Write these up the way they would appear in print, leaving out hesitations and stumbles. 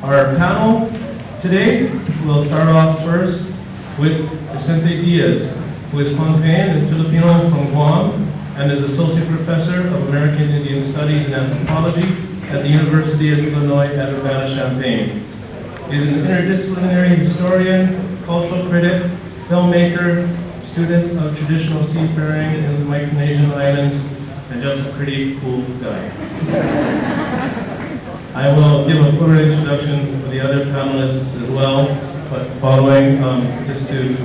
Our panel today will start off first with Vicente Diaz, who is Pohnpeian and Filipino from Guam and is Associate Professor of American Indian Studies and Anthropology at the University of Illinois at Urbana-Champaign. He is an interdisciplinary historian, cultural critic, filmmaker, student of traditional seafaring in the Micronesian Islands, and just a pretty cool guy. I will give a fuller introduction for the other panelists as well, but following, just to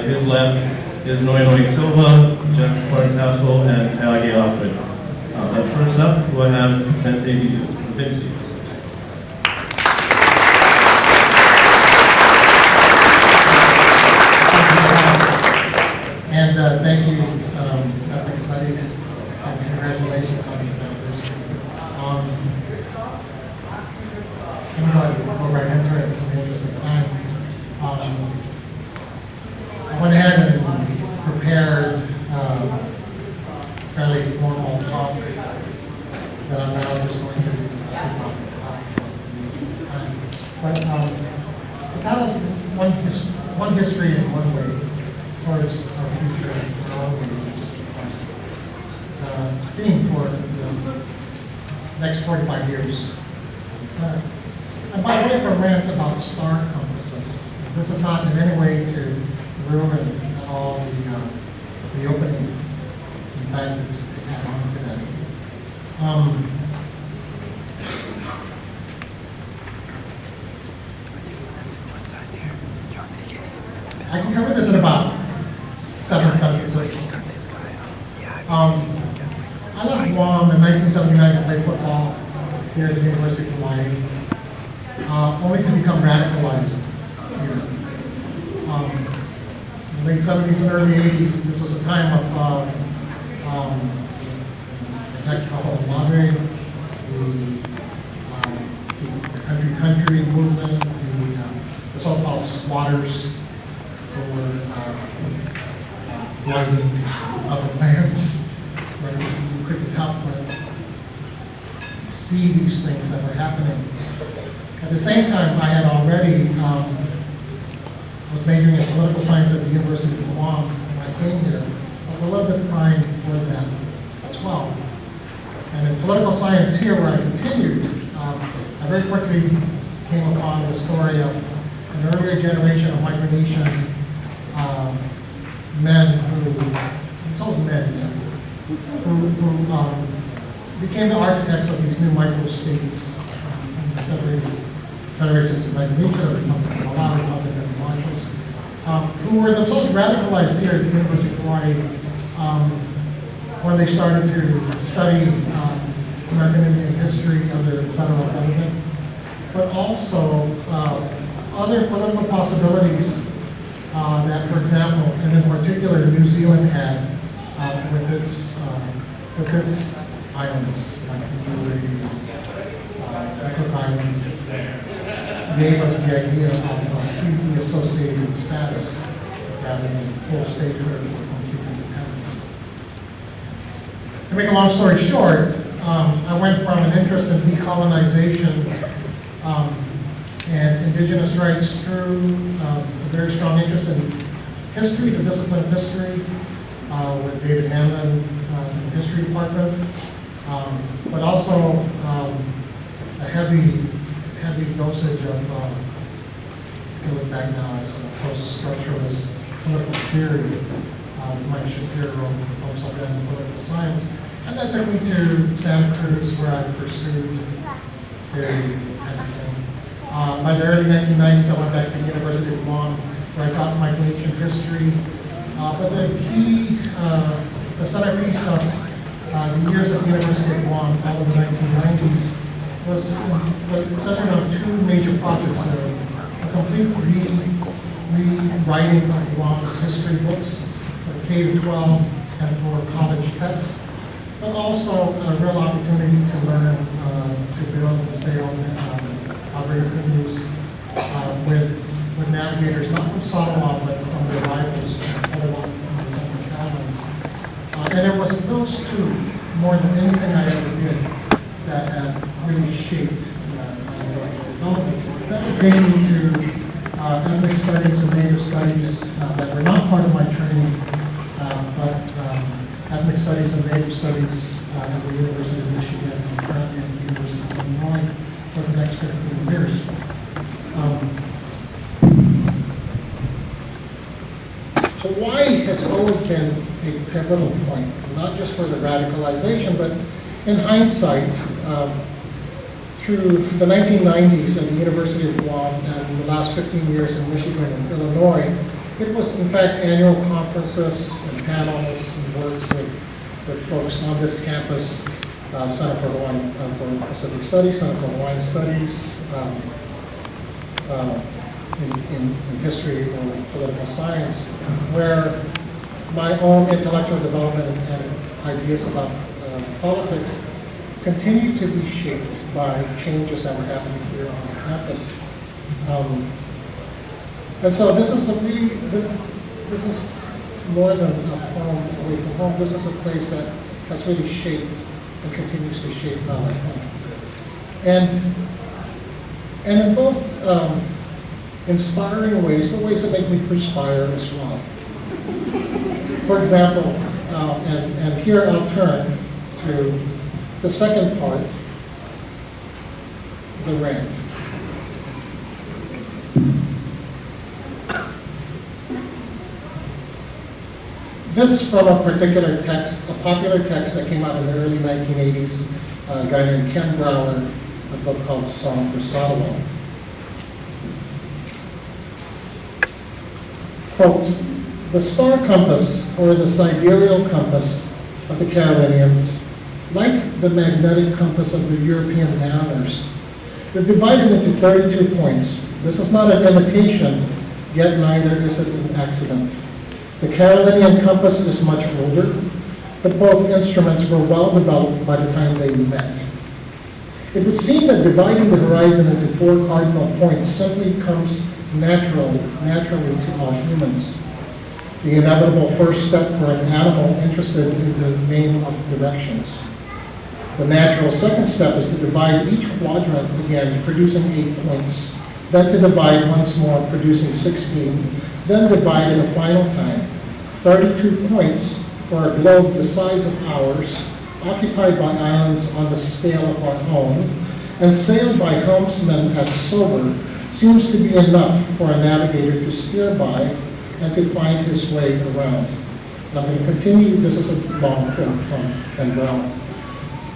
his left is Noe Silva, Jeff Corntassel, and Taiaiake Alfred. But first up, we'll have Vicente Diaz. Vince. And thank you, Ethnic Studies, and congratulations on this anniversary. I'm going to go right into it in the interest of time. I went ahead and prepared a fairly formal talk that I'm now just going to speak on. But the title of one history in one way towards our future in our own way, just the theme for this next 45 years. And by way of a rant about star compasses, this is not in any way to ruin at all the opening. In fact, it's to add on to that. I can cover this in about 7 sentences. I left Guam in 1979 to play football here at the University of Hawaii, only to become radicalized here. In the late 70s and early 80s, this was a time of the Madre, the country movement, the so-called squatters who were blighting other lands, where you couldn't help but see these things that were happening. At the same time, I had already was majoring in political science at the University of Guam when I came here. I was a little bit primed for that as well. And in political science here, where I continued, I very quickly came upon the story of an earlier generation of Micronesian men who became the architects of these new micro-states, Federated States of Micronesia, Malawi, Republic, and Marshalls, who were themselves radicalized here at the University of Hawaii when they started to study American Indian history under the federal government, but also other political possibilities that, for example, and in particular, New Zealand had with its islands, like the Islands, gave us the idea of treaty associated status rather than full statehood or complete independence. To make a long story short, I went from an interest in decolonization and indigenous rights through a very strong interest in history, the discipline of history, with David Hanlon in the history department, but also a heavy dosage of, I look back now as post-structuralist political theory, Mike Shapiro, also then political science, and that took me to Santa Cruz, where I pursued theory and everything. By the early 1990s, I went back to the University of Guam, where I taught Micronesian history. But the key, the centerpiece of the years at the University of Guam, following the 1990s, was centered on two major projects: a complete rewriting of Guam's history books, for K-12 and for college texts, but also a real opportunity to learn to build and sail operator canoes with navigators, not from Samoa, but from their rivals on the Central Islands. And it was those two, more than anything I ever did, that really shaped my intellectual development. taking to ethnic studies and native studies that were not part of my training, but ethnic studies and native studies at the University of Michigan and currently at the University of Illinois for the next 15 years. Hawaii has always been a pivotal point, not just for the radicalization, but in hindsight, through the 1990s at the University of Guam and the last 15 years in Michigan and Illinois, it was in fact annual conferences and panels and works with folks on this campus, Center for Hawaiian for Pacific Studies, Center for Hawaiian Studies, in history or political science, where my own intellectual development and ideas about politics continue to be shaped by changes that were happening here on the campus. And so this is this is more than a home away from home. This is a place that has really shaped and continues to shape how I think. And in both inspiring ways, but ways that make me perspire as well. For example, and here I'll turn to the second part, the rant. This from a particular text, a popular text that came out in the early 1980s, a guy named Ken Brower, a book called Song for Solomon. Quote, the star compass, or the sidereal compass of the Carolinians, like the magnetic compass of the European mariners, is divided into 32 points. This is not an imitation, yet neither is it an accident. The Carolinian compass is much older, but both instruments were well developed by the time they met. It would seem that dividing the horizon into 4 cardinal points simply comes naturally to all humans. The inevitable first step for an animal interested in the name of directions. The natural second step is to divide each quadrant again, producing 8 points, then to divide once more, producing 16, then divide in a final time. 32 points for a globe the size of ours, occupied by islands on the scale of our own, and sailed by helmsmen as sober, seems to be enough for a navigator to steer by and to find his way around. And I'm going to continue. This is a long quote from Ken Brown.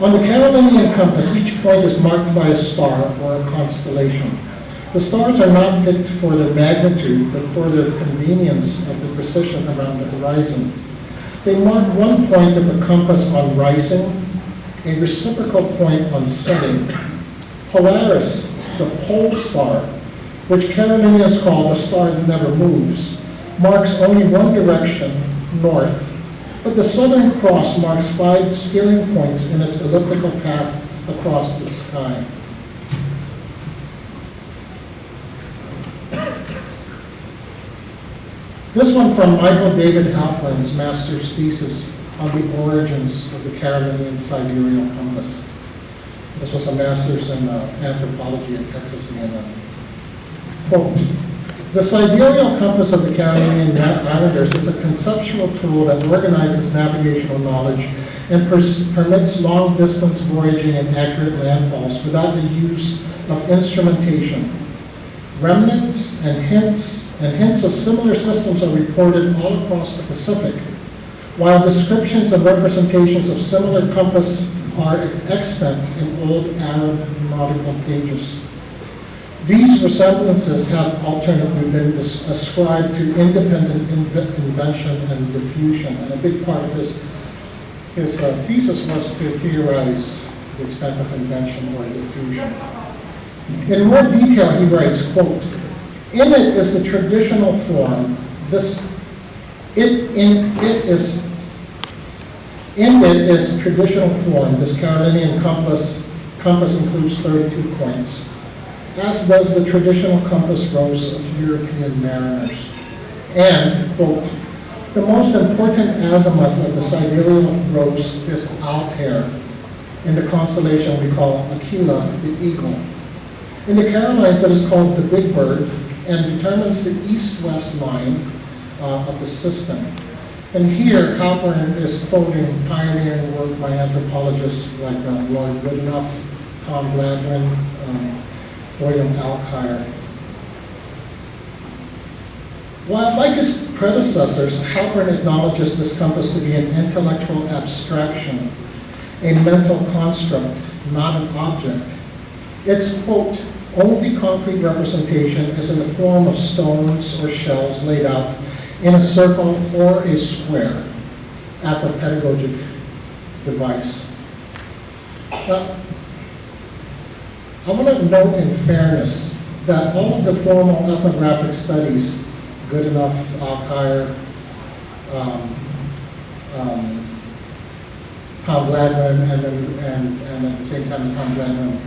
On the Carolinian compass, each point is marked by a star or a constellation. The stars are not picked for their magnitude, but for their convenience of the precision around the horizon. They mark one point of the compass on rising, a reciprocal point on setting. Polaris, the pole star, which Carolinians call the star that never moves, marks only one direction, north, but the Southern Cross marks 5 steering points in its elliptical path across the sky. This one from Michael David Halpern's master's thesis on the origins of the Carolinian sidereal compass. This was a master's in anthropology at Texas A&M. Quote, the sidereal compass of the Carolinian Islanders is a conceptual tool that organizes navigational knowledge and permits long-distance voyaging and accurate landfalls without the use of instrumentation. Remnants and hints of similar systems are reported all across the Pacific, while descriptions and representations of similar compass are extant in old Arab nautical pages. These resemblances have alternately been ascribed to independent invention and diffusion, and a big part of his thesis was to theorize the extent of invention or diffusion. In more detail, he writes, quote, in it is the traditional form, traditional form, this Carolinian compass includes 32 points, as does the traditional compass rose of European mariners. And, quote, the most important azimuth of the sidereal rose is Altair, in the constellation we call Aquila, the eagle. In the Carolines, it is called the Big Bird and determines the east-west line of the system. And here, Halpern is quoting pioneering work by anthropologists like Lloyd Goodenough, Tom Gladwin, William Alkire. While, like his predecessors, Halpern acknowledges this compass to be an intellectual abstraction, a mental construct, not an object, its, quote, only concrete representation is in the form of stones or shells laid out in a circle or a square as a pedagogic device. I want to note in fairness that all of the formal ethnographic studies, Goodenough, Alkire, Tom Gladwin, and at the same time as Tom Gladwin,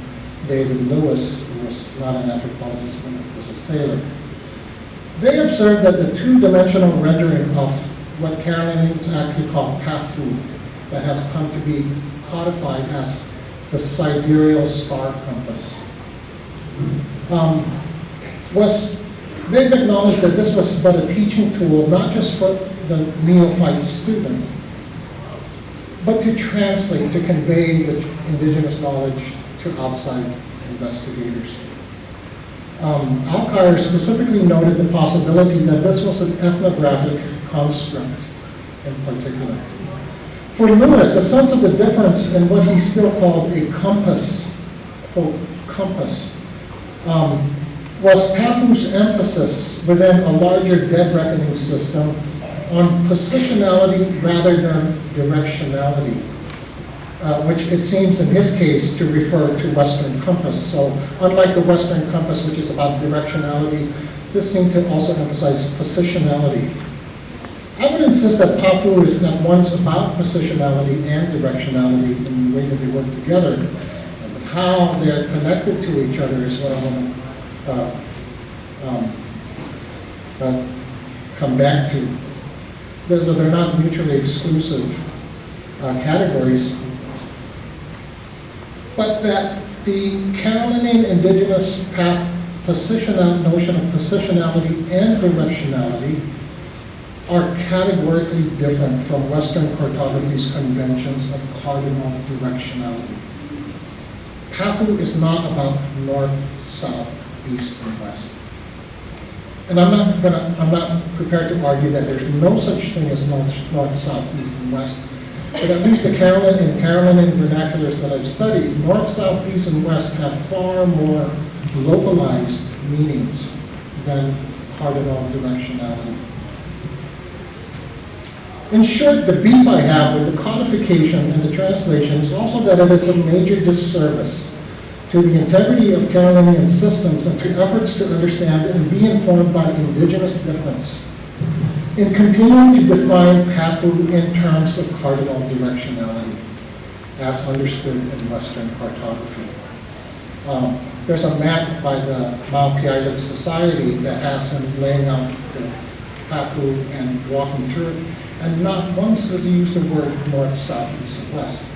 David Lewis, who was not an anthropologist but was a sailor. They observed that the two-dimensional rendering of what Carolinians actually call pafu, that has come to be codified as the sidereal star compass, they've acknowledged that this was but a teaching tool, not just for the neophyte student, but to translate, to convey the indigenous knowledge to outside investigators. Alkire specifically noted the possibility that this was an ethnographic construct in particular. For Lewis, a sense of the difference in what he still called a compass, quote, compass, was Pafu's emphasis within a larger dead reckoning system on positionality rather than directionality, which it seems in his case to refer to Western compass. So unlike the Western compass, which is about directionality, this seemed to also emphasize positionality. I would insist that Pafu is at once about positionality and directionality in the way that they work together, but how they're connected to each other is what I want to come back to. They're not mutually exclusive categories, but that the Carolinian indigenous notion of positionality and directionality are categorically different from Western cartography's conventions of cardinal directionality. Pafu is not about north, south, east, and west. And I'm not prepared to argue that there's no such thing as north, south, east, and west. But at least in Carolinian vernaculars that I've studied, north, south, east, and west have far more localized meanings than cardinal directionality. In short, the beef I have with the codification and the translation is also that it is a major disservice to the integrity of Carolinian systems and to efforts to understand and be informed by indigenous difference in continuing to define Pafu in terms of cardinal directionality as understood in Western cartography. There's a map by the Pohnpeian Society that has him laying out the Pafu and walking through it, and not once does he use the word north, south, east, and west.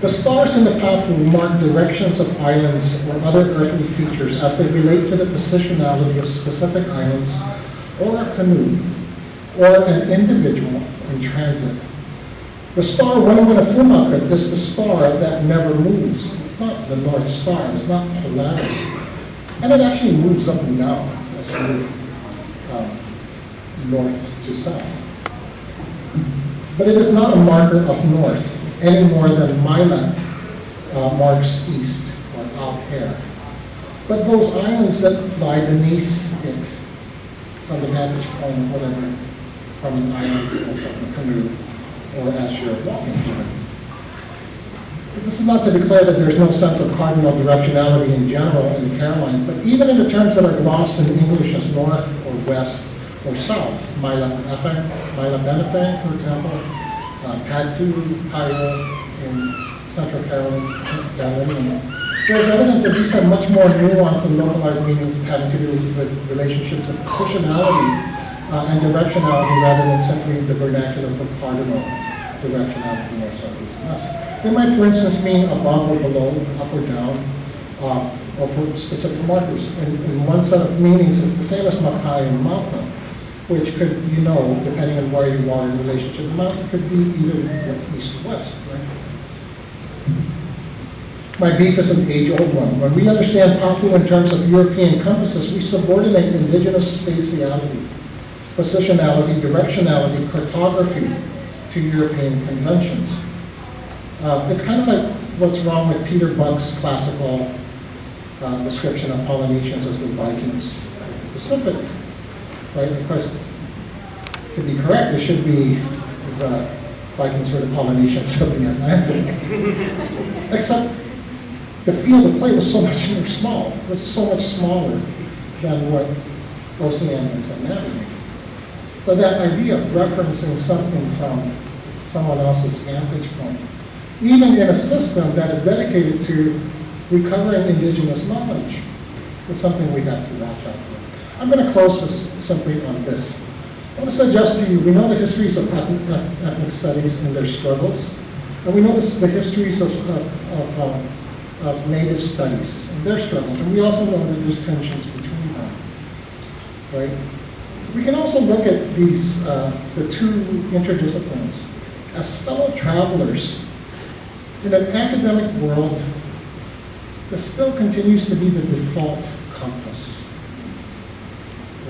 The stars in the Pafu mark directions of islands or other earthly features as they relate to the positionality of specific islands or a canoe or an individual in transit. The star Winawinafumaka is the star that never moves. It's not the North Star, it's not Polaris. And it actually moves up and down as you move north to south. But it is not a marker of north any more than Mila marks east or Altair. But those islands that lie beneath it from the vantage point, whatever, from an island or from a canoe, or as you're walking through it. This is not to declare that there's no sense of cardinal directionality in general in the Carolines, but even in the terms that are glossed in English as north or west or south, Mila Benefang, for example, Patu, Payo in Central Carolina. There's evidence that these have much more nuanced and localized meanings having to do with relationships of positionality and directionality rather than simply the vernacular for cardinal directionality north, south, east, and west. They might, for instance, mean above or below, up or down, or for specific markers. And one set of meanings is the same as Makai and mountain, which could, depending on where you are in relation to the mountain, could be either east or west, right? My beef is an age-old one. When we understand Papu in terms of European compasses, we subordinate indigenous spatiality, positionality, directionality, cartography to European conventions. It's kind of like what's wrong with Peter Buck's classical description of Polynesians as the Vikings of the Pacific. Right? Of course, to be correct, it should be the Vikings were the Polynesians of the Atlantic. Except the field of play was so much more small. It was so much smaller than what Oceanians had navigated. So that idea of referencing something from someone else's vantage point, even in a system that is dedicated to recovering indigenous knowledge, is something we have to watch out for. I'm going to close with simply on this. I want to suggest to you, we know the histories of ethnic studies and their struggles, and we know the histories of Native studies and their struggles, and we also know that there's tensions between them, right? We can also look at these, the two interdisciplines as fellow travelers in an academic world that still continues to be the default compass,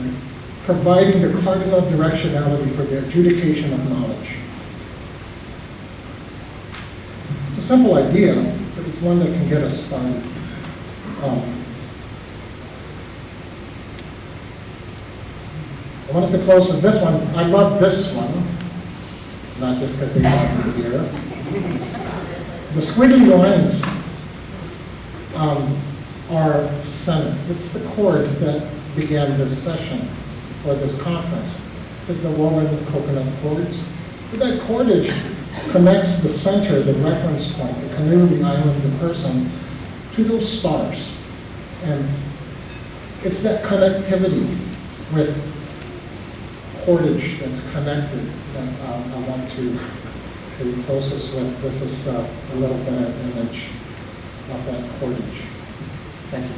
right? Providing the cardinal directionality for the adjudication of knowledge. It's a simple idea, but it's one that can get us started. I wanted to close with this one. I love this one, not just because they brought me here. The squiggly lines are center. It's the cord that began this session, or this conference, is the woven coconut cords. But that cordage connects the center, the reference point, the canoe, the island, the person, to those stars. And it's that connectivity with cordage that's connected that I want to close us with. This is a little bit of an image of that cordage. Thank you.